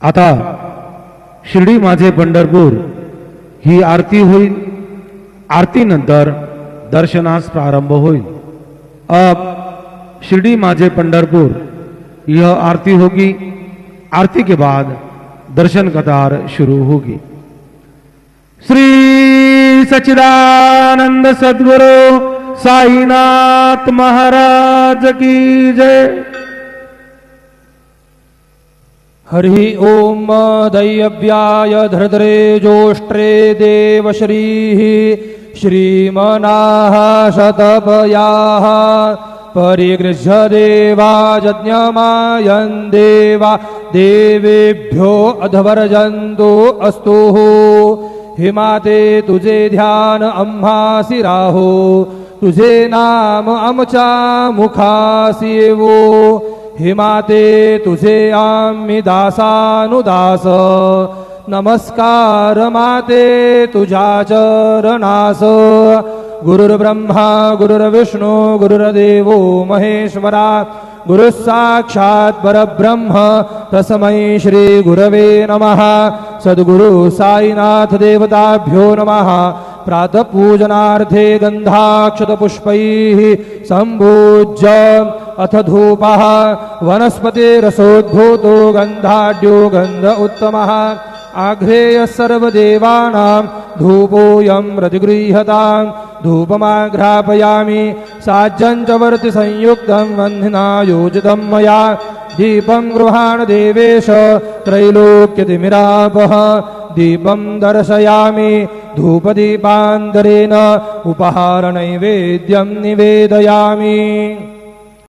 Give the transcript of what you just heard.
आता शिर्डी माझे पंढरपूर ही आरती होईल। आरती नंतर दर्शनास प्रारंभ होईल। अब शिर्डी माझे पंढरपुर यह आरती होगी। आरती के बाद दर्शन कतार शुरू होगी। श्री सच्चिदानंद सद्गुरु साईनाथ महाराज की जय। हरि ओम दैव्याय धृद्रे जोष्ट्रे देवश्रीः श्रीमनाः शतपयाः परिगृह्य देवा यज्ञमायन् देवा देवेभ्यो अध्वर्जन्तु अस्तु। हिमाते तुझे ध्यान आम्हासी राहो, तुझे नाम आमच्या मुखासी येवो। हिमाते तुझे आम्ही दासानुदास, नमस्कार माते तुझ्या चरणास। गुरुर्ब्रह्मा गुरुर्विष्णु गुरुर्देवो महेश्वरा, गुरुः साक्षात् परब्रह्म तस्मै श्री गुरवे नमः। सद्गुरु साईनाथ देवताभ्यो नमः। प्रातः पूजनार्थे गन्धाक्षतपुष्पैः सम्पूज्य अथ धूपः वनस्पतिरसोद्भूतो गन्धाढ्यो गन्ध उत्तमः। आघ्रेय सर्वदेवानां धूपोऽयं प्रतिगृह्यतां। धूपमाघ्रापयामि साज्यं च वर्ति संयुक्तं वह्निना योजितं मया। दीपं गृहाण देवेश त्रैलोक्यतिमिरापः। दीपं दर्शयामि धूपदीपान्तरेण उपहार नैवेद्यं निवेदयामि।